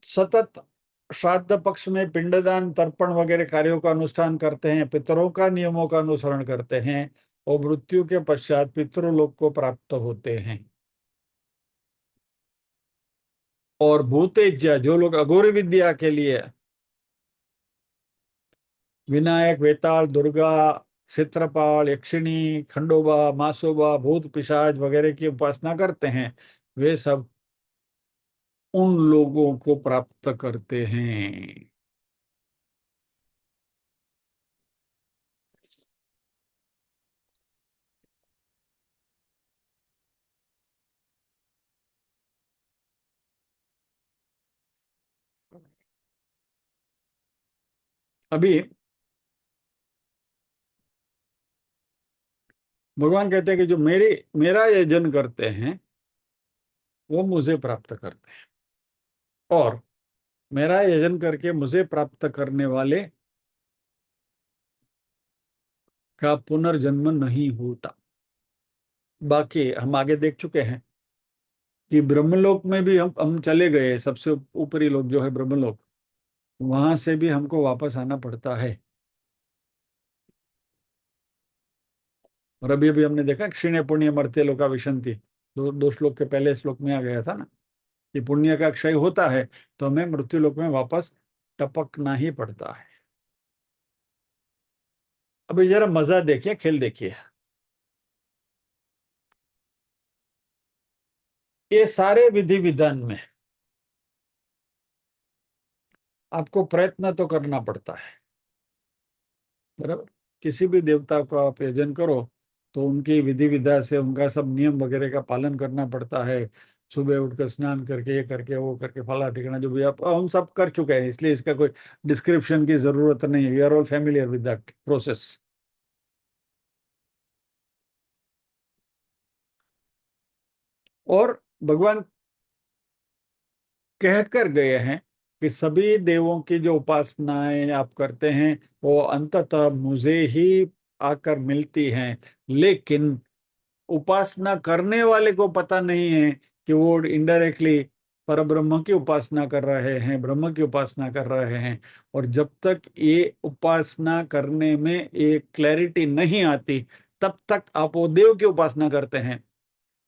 सतत श्राद्ध पक्ष में पिंडदान तर्पण वगैरह कार्यों का अनुष्ठान करते हैं, पितरों का नियमों का अनुसरण करते हैं, और मृत्यु के पश्चात पितृलोक को प्राप्त होते हैं। और भूतेज्य जो लोग अघोरी विद्या के लिए विनायक वेताल दुर्गा क्षेत्रपाल यक्षिणी खंडोबा मासोबा भूत पिशाच वगैरह की उपासना करते हैं, वे सब उन लोगों को प्राप्त करते हैं। अभी भगवान कहते हैं कि जो मेरा यजन करते हैं वो मुझे प्राप्त करते हैं। और मेरा यजन करके मुझे प्राप्त करने वाले का पुनर्जन्म नहीं होता। बाकी हम आगे देख चुके हैं कि ब्रह्मलोक में भी हम चले गए, सबसे ऊपरी लोक जो है ब्रह्मलोक, वहां से भी हमको वापस आना पड़ता है। और अभी अभी हमने देखा क्षीण पुण्य मर्त्य लोका विशंति, दो श्लोक के पहले श्लोक में आ गया था ना कि पुण्य का क्षय होता है तो हमें मृत्यु लोक में वापस टपकना ही पड़ता है। अभी जरा मजा देखिए, खेल देखिए। ये सारे विधि विधान में आपको प्रयत्न तो करना पड़ता है। बराबर। किसी भी देवता को आप यजन करो तो उनकी विधि विधा से उनका सब नियम वगैरह का पालन करना पड़ता है। सुबह उठकर स्नान करके ये करके वो करके फला ठिकाना जो भी आप हम सब कर चुके हैं, इसलिए इसका कोई डिस्क्रिप्शन की जरूरत नहीं है। We are all familiar with that process. और भगवान कह कर गए हैं कि सभी देवों की जो उपासनाएं आप करते हैं वो अंततः मुझे ही आकर मिलती हैं। लेकिन उपासना करने वाले को पता नहीं है कि वो इनडायरेक्टली परब्रह्म की उपासना कर रहे हैं, ब्रह्म की उपासना कर रहे हैं। और जब तक ये उपासना करने में एक क्लैरिटी नहीं आती, तब तक आप वो देव की उपासना करते हैं।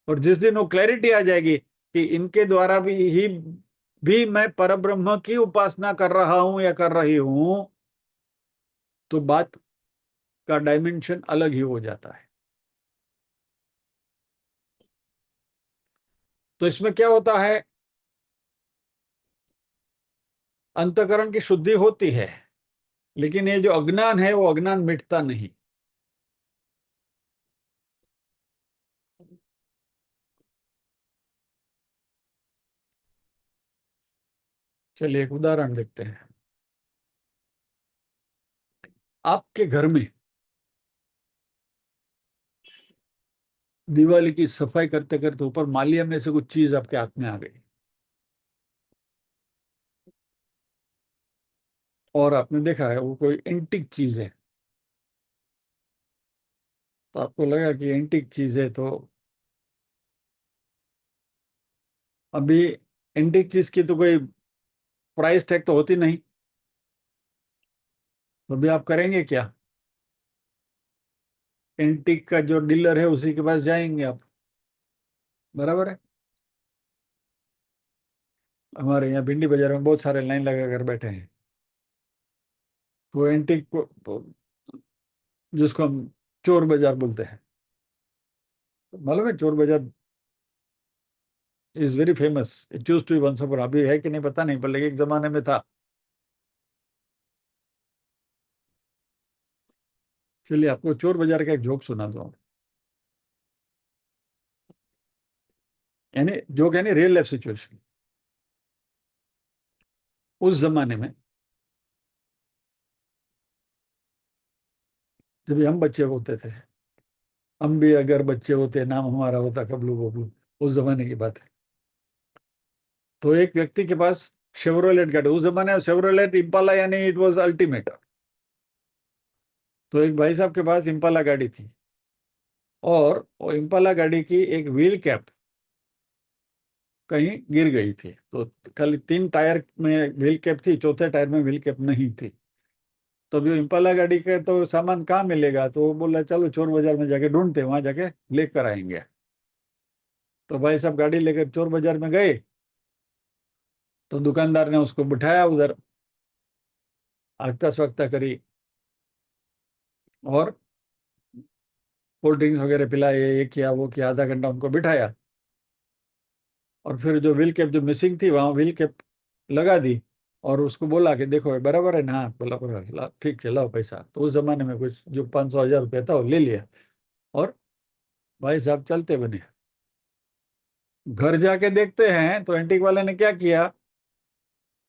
और जिस दिन वो क्लैरिटी आ जाएगी कि इनके द्वारा भी मैं परब्रह्म की उपासना कर रहा हूं या कर रही हूं, तो बात का डायमेंशन अलग ही हो जाता है। तो इसमें क्या होता है अंतःकरण की शुद्धि होती है, लेकिन ये जो अज्ञान है वो अज्ञान मिटता नहीं। चलिए एक उदाहरण देखते हैं। आपके घर में दिवाली की सफाई करते करते ऊपर मालिया में से कुछ चीज आपके हाथ में आ गई, और आपने देखा है वो कोई एंटीक चीज है, तो आपको लगा कि एंटीक चीज है, तो अभी एंटीक चीज की तो कोई प्राइस टैग तो होती नहीं, तो अभी आप करेंगे क्या? एंटीक का जो डीलर है उसी के पास जाएंगे आप, बराबर है। हमारे यहाँ भिंडी बाजार में बहुत सारे लाइन लगा कर बैठे हैं, तो एंटीक को जिसको हम चोर बाजार बोलते हैं, मालूम है Chor Bazaar is very famous. It use to be once upon, अभी है कि नहीं पता नहीं, पर लेकिन एक जमाने में था। चलिए आपको चोर बाजार का एक जोक सुना दो, यानी जोक यानी रियल लाइफ सिचुएशन। उस जमाने में जब हम बच्चे होते थे, हम भी अगर बच्चे होते, नाम हमारा होता कबलू बबलू, उस जमाने की बात है। तो एक व्यक्ति के पास शेवरोलेट गाड़ी, उस जमाने में शेवरोलेट इम्पाला यानी इट वाज अल्टीमेट। तो एक भाई साहब के पास इम्पाला गाड़ी थी, और वो इम्पाला गाड़ी की एक व्हील कैप कहीं गिर गई थी, तो खाली 3 टायर में व्हील कैप थी, चौथे टायर में व्हील कैप नहीं थी। तो अभी इम्पाला गाड़ी का तो सामान कहाँ मिलेगा, तो वो बोला चलो चोर बाजार में जाके ढूंढते, वहां जाके लेकर आएंगे। तो भाई साहब गाड़ी लेकर चोर बाजार में गए, तो दुकानदार ने उसको बिठाया उधर, आगता स्वागता करी, और कोल्ड ड्रिंक्स वगैरह पिलाए, ये किया वो किया, आधा घंटा उनको बिठाया, और फिर जो व्हील कैप जो मिसिंग थी वहां व्हील कैप लगा दी, और उसको बोला कि देखो बराबर है ना, हाँ बोला बराबर है, ठीक है लाओ पैसा। तो उस जमाने में कुछ जो 500 1000 रुपया था वो ले लिया, और भाई साहब चलते बने। घर जाके देखते हैं तो एंटीक वाले ने क्या किया,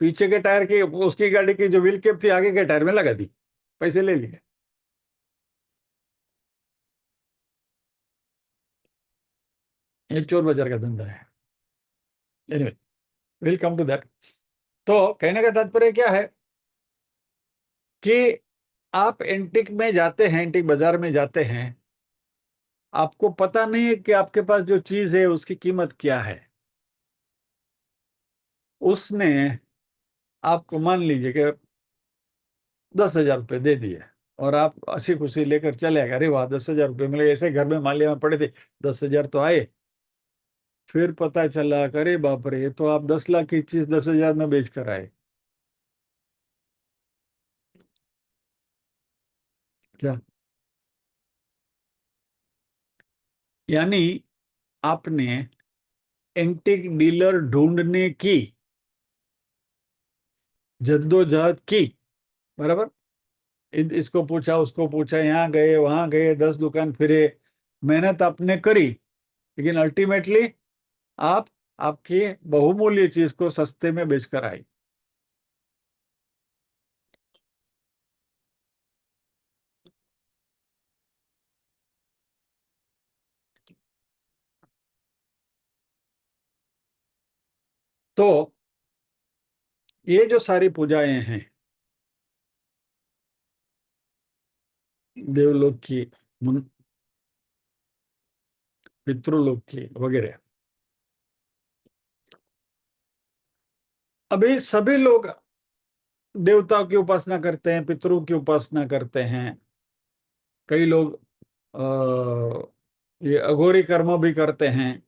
पीछे के टायर की, उसकी गाड़ी की जो व्हील कैप थी आगे के टायर में लगा दी, पैसे ले लिए। ये चोर बाजार का धंधा है। Anyway, will come to that. तो कहने का तात्पर्य क्या है कि आप एंटीक में जाते हैं, एंटीक बाजार में जाते हैं, आपको पता नहीं है कि आपके पास जो चीज है उसकी कीमत क्या है। उसने आपको मान लीजिए कि 10,000 रुपये दे दिए, और आप हंसी खुशी लेकर चले गए, अरे वाह 10,000 रुपये मिले, ऐसे घर में मालिया में पड़े थे, 10,000 तो आए। फिर पता चला कि अरे बाप रे, ये तो आप 10 लाख की चीज 10,000 में बेच कर आए। क्या? यानी आपने एंटीक डीलर ढूंढने की जद्दोजहद की, बराबर, इसको पूछा उसको पूछा, यहाँ गए वहां गए, 10 दुकान फिरे, मेहनत आपने करी, लेकिन अल्टीमेटली आप आपकी बहुमूल्य चीज को सस्ते में बेचकर आई। तो ये जो सारी पूजाएं हैं, देवलोक की, पितृलोक की वगैरह, अभी सभी लोग देवताओं की उपासना करते हैं, पितरों की उपासना करते हैं। कई लोग ये अघोरी कर्म भी करते हैं,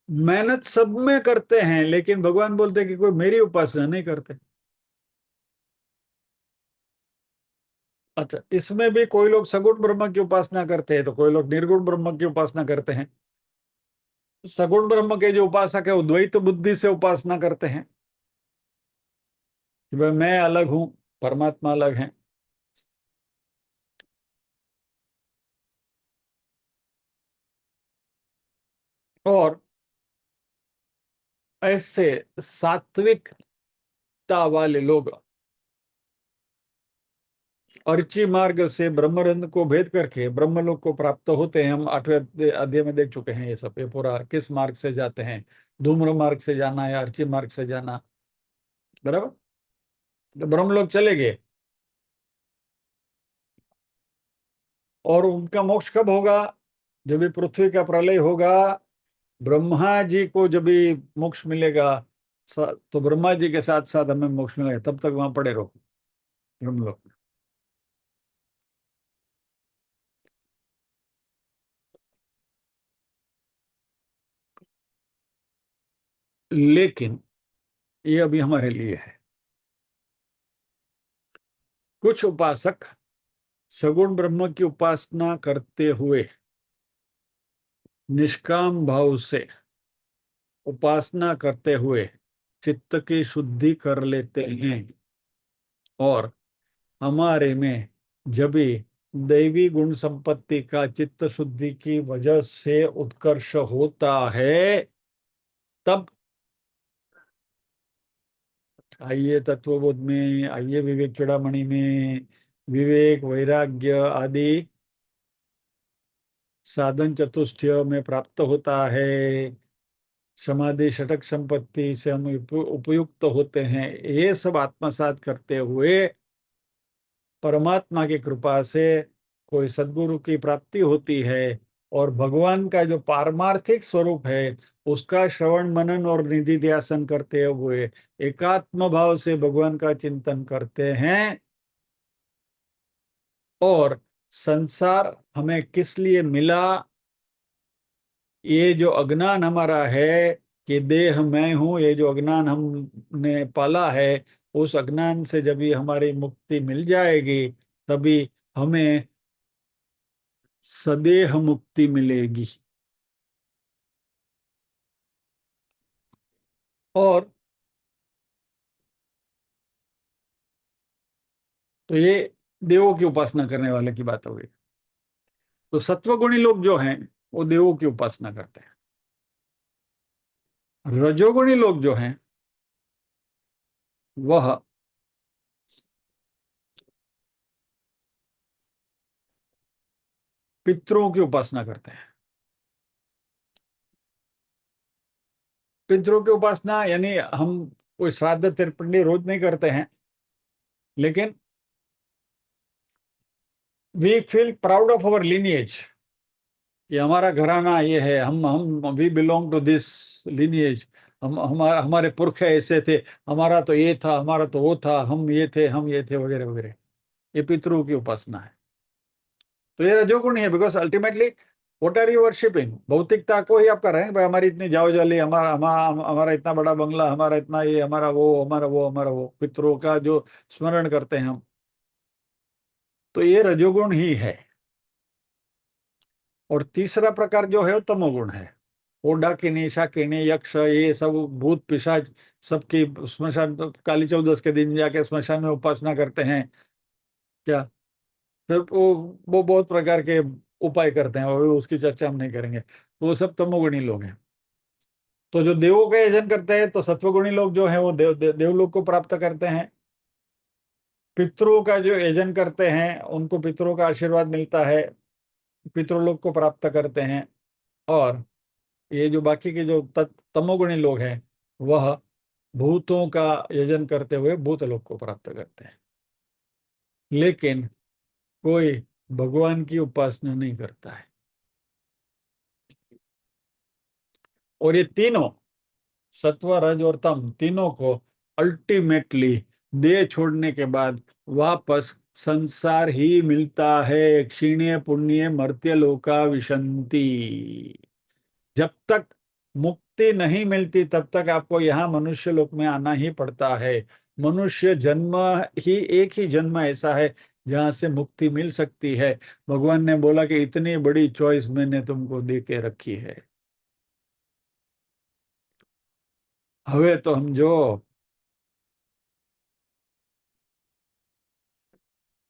मेहनत सब में करते हैं, लेकिन भगवान बोलते हैं कि कोई मेरी उपासना नहीं करते। अच्छा, इसमें भी कोई लोग सगुण ब्रह्म की उपासना करते हैं, तो कोई लोग निर्गुण ब्रह्म की उपासना करते हैं। सगुण ब्रह्म के जो उपासक है वो द्वैत बुद्धि से उपासना करते हैं, कि भाई मैं अलग हूं, परमात्मा अलग है। और ऐसे सात्विकता वाले लोग अर्ची मार्ग से ब्रह्मरंध्र को भेद करके ब्रह्मलोक को प्राप्त होते हैं। हम 8वें अध्याय में देख चुके हैं ये सब, ये पूरा किस मार्ग से जाते हैं, धूम्र मार्ग से जाना या अर्ची मार्ग से जाना, बराबर। तो ब्रह्मलोक चले गए। और उनका मोक्ष कब होगा? जब भी पृथ्वी का प्रलय होगा, ब्रह्मा जी को जब भी मोक्ष मिलेगा, तो ब्रह्मा जी के साथ साथ हमें मोक्ष मिलेगा, तब तक वहां पड़े रहो ब्रह्मलोक में। लेकिन ये अभी हमारे लिए है। कुछ उपासक सगुण ब्रह्म की उपासना करते हुए निष्काम भाव से उपासना करते हुए चित्त की शुद्धि कर लेते हैं। और हमारे में जब भी दैवी गुण संपत्ति का चित्त शुद्धि की वजह से उत्कर्ष होता है, तब आइए तत्वबोध में, आइए विवेक चूड़ामणि में, विवेक वैराग्य आदि साधन चतुष्टय में प्राप्त होता है। समाधि षटक संपत्ति से हम उपयुक्त होते हैं। ये सब आत्मसात करते हुए परमात्मा की कृपा से कोई सद्गुरु की प्राप्ति होती है। और भगवान का जो पारमार्थिक स्वरूप है उसका श्रवण मनन और निधि ध्यासन करते हुए एकात्म भाव से भगवान का चिंतन करते हैं। और संसार हमें किस लिए मिला, ये जो अज्ञान हमारा है कि देह मैं हूं, ये जो अज्ञान हमने पाला है, उस अज्ञान से जब भी हमारी मुक्ति मिल जाएगी, तभी हमें सदेह मुक्ति मिलेगी। और तो ये देवों की उपासना करने वाले की बात हो गई। तो सत्वगुणी लोग जो हैं वो देवों की उपासना करते हैं। रजोगुणी लोग जो हैं वह पितरों की उपासना करते हैं। पितरों की उपासना यानी हम कोई श्राद्ध तर्पण रोज नहीं करते हैं, लेकिन we feel proud of our lineage कि हमारा घराना ये है, हम we belong to this lineage. हम हमारे पुरखे ऐसे थे, हमारा तो ये था, हमारा तो वो था, हम ये थे वगैरह वगैरह। ये पितरों की उपासना है। तो ये रजोगुण है, because ultimately what are you worshipping? भौतिकता को ही आप कर रहे हैं। भाई हमारी इतनी जाओ जाली, हमारा इतना बड़ा बंगला, हमारा इतना ये, हमारा वो, हमारा वो, हमारा वो, पितरों का जो स्मरण करते हैं हम, तो ये रजोगुण ही है। और तीसरा प्रकार जो है वो तमोगुण है। वो डाकिनी शाकिनी यक्ष ये सब भूत पिशाच सबकी स्मशान, काली चौदस के दिन जाके स्मशान में उपासना करते हैं क्या। फिर वो बहुत प्रकार के उपाय करते हैं, और उसकी चर्चा हम नहीं करेंगे। तो वो सब तमोगुणी लोग हैं। तो जो देवों का यजन करते हैं, तो सत्वगुणी लोग जो हैं वो देवलोक को प्राप्त करते हैं। पितरों का जो यजन करते हैं उनको पितरों का आशीर्वाद मिलता है, पितृलोक को प्राप्त करते हैं। और ये जो बाकी के जो तमोगुणी लोग हैं, वह भूतों का यजन करते हुए भूतलोक को प्राप्त करते हैं। लेकिन कोई भगवान की उपासना नहीं करता है। और ये तीनों, सत्व रज और तम, तीनों को अल्टीमेटली देह छोड़ने के बाद वापस संसार ही मिलता है। क्षीणे पुण्य मर्त्य लोका विशंति। जब तक मुक्ति नहीं मिलती तब तक आपको यहाँ मनुष्य लोक में आना ही पड़ता है। मनुष्य जन्म ही एक ही जन्म ऐसा है जहां से मुक्ति मिल सकती है। भगवान ने बोला कि इतनी बड़ी चॉइस मैंने तुमको दे के रखी है। हवे तो हम जो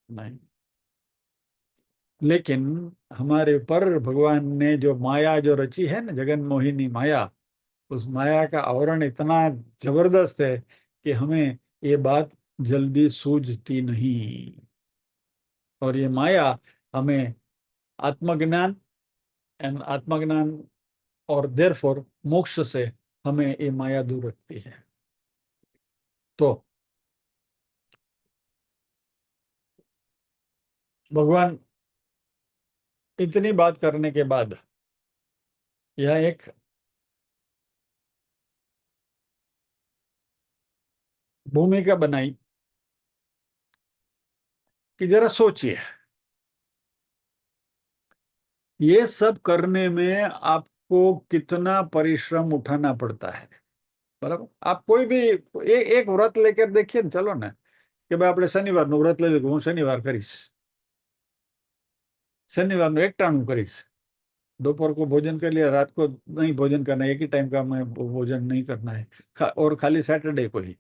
नहीं। लेकिन हमारे ऊपर भगवान ने जो माया जो रची है ना, जगन मोहिनी माया, उस माया का आवरण इतना जबरदस्त है कि हमें ये बात जल्दी सूझती नहीं। और ये माया हमें आत्मज्ञान एंड आत्मज्ञान और देयरफॉर मोक्ष से हमें ये माया दूर रखती है। तो भगवान इतनी बात करने के बाद यह एक भूमिका बनाई कि जरा सोचिए, ये सब करने में आपको कितना परिश्रम उठाना पड़ता है। बराबर, आप कोई भी एक व्रत लेकर देखिए न, चलो ना कि भाई આપણે શનિવારનું વ્રત લઈ લીધું, હું શનિવાર કરીશ, शनिवार एक टाइम करीश, दोपहर को भोजन कर लिया, रात को नहीं भोजन करना है, एक ही टाइम का मैं भोजन नहीं करना है, और खाली सैटरडे को ही,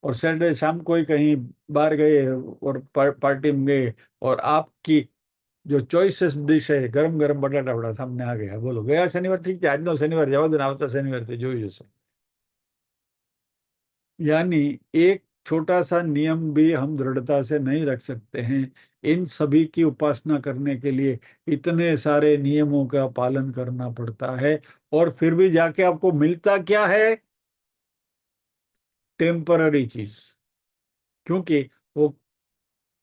और सैटरडे शाम को ही कहीं बाहर गए और पार्टी में गए, और आपकी जो चॉइसेस डिश है गरम गरम बटाटा वड़ा सामने आ गया, बोलो गया शनिवार ठीक है, आज नो शनिवार जवा दो, આવતા શનિવારથી જોઈ જશે। यानी एक छोटा सा नियम भी हम दृढ़ता से नहीं रख सकते हैं। इन सभी की उपासना करने के लिए इतने सारे नियमों का पालन करना पड़ता है, और फिर भी जाके आपको मिलता क्या है? टेम्पररी चीज। क्योंकि वो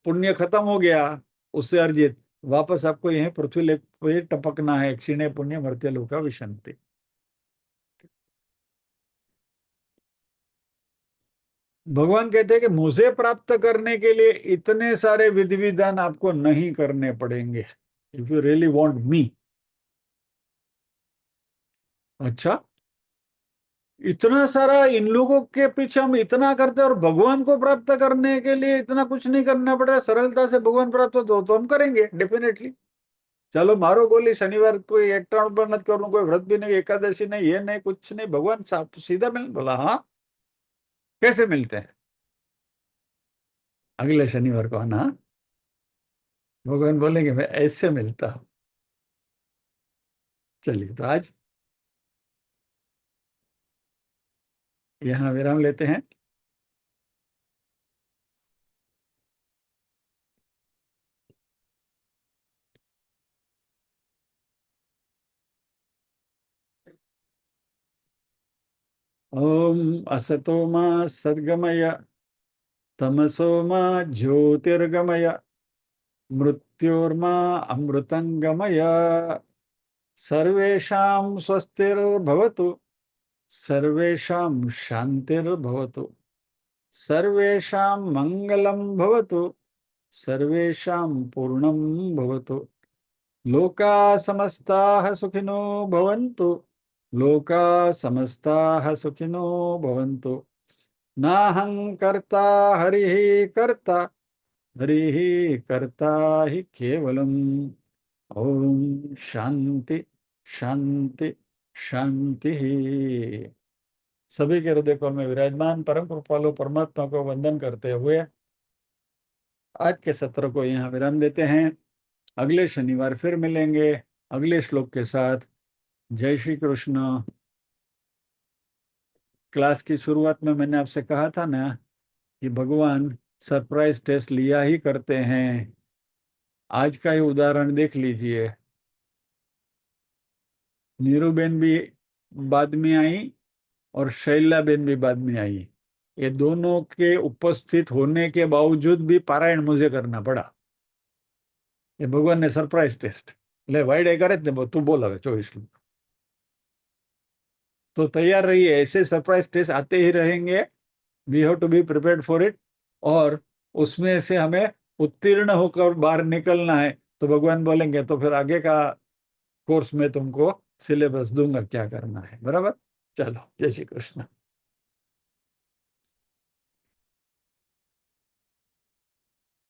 पुण्य खत्म हो गया, उससे अर्जित वापस आपको यह पृथ्वी लेख पे टपकना है। क्षीणे पुण्य मर्त्य लोका विशंति। भगवान कहते हैं कि मुझे प्राप्त करने के लिए इतने सारे विधि विधान आपको नहीं करने पड़ेंगे, if you really want me. अच्छा, इतना सारा इन लोगों के पीछे हम इतना करते हैं, और भगवान को प्राप्त करने के लिए इतना कुछ नहीं करना पड़ेगा, सरलता से भगवान प्राप्त हो तो हम करेंगे डेफिनेटली। चलो मारो गोली, शनिवार को एक टाउन पर मत करूं, कोई व्रत भी नहीं, एकादशी नहीं, ये नहीं, कुछ नहीं, भगवान साफ सीधा मिल बोला। हाँ, कैसे मिलते हैं? अगले शनिवार को आना। भगवान बोलेंगे मैं ऐसे मिलता हूं। चलिए, तो आज यहाँ विराम लेते हैं। ओम असतो मा सद्गमय, तमसो मा ज्योतिर्गमय, मृत्योर्मा अमृतंगमय। सर्वेषां स्वस्तिर्भवतु, सर्वेषां शान्तिर्भवतु, सर्वेषां मंगलं भवतु, सर्वेषां पूर्णं भवतु। लोका समस्ताः सुखिनो भवन्तु, लोका समस्ताः सुखिनो भवन्तु। नाहं कर्ता हरिः कर्ता, हरिः कर्ता हि केवलम्। ओम शांति शांति शांति। सभी के हृदय को में विराजमान परम कृपालु परमात्मा को वंदन करते हुए आज के सत्र को यहाँ विराम देते हैं। अगले शनिवार फिर मिलेंगे अगले श्लोक के साथ। जय श्री कृष्ण। क्लास की शुरुआत में मैंने आपसे कहा था ना कि भगवान सरप्राइज टेस्ट लिया ही करते हैं। आज का ही उदाहरण देख लीजिए। नीरूबेन भी बाद में आई और शैलाबेन भी बाद में आई। ये दोनों के उपस्थित होने के बावजूद भी पारायण मुझे करना पड़ा। ये भगवान ने सरप्राइज टेस्ट ले वाइड करे थे, तू बोल हवे 24 लोग तो तैयार रहिए। ऐसे सरप्राइज टेस्ट आते ही रहेंगे। We have to be prepared for it. और उसमें से हमें उत्तीर्ण होकर बाहर निकलना है। तो भगवान बोलेंगे तो फिर आगे का कोर्स में तुमको सिलेबस दूंगा क्या करना है। बराबर। चलो, जय श्री कृष्ण।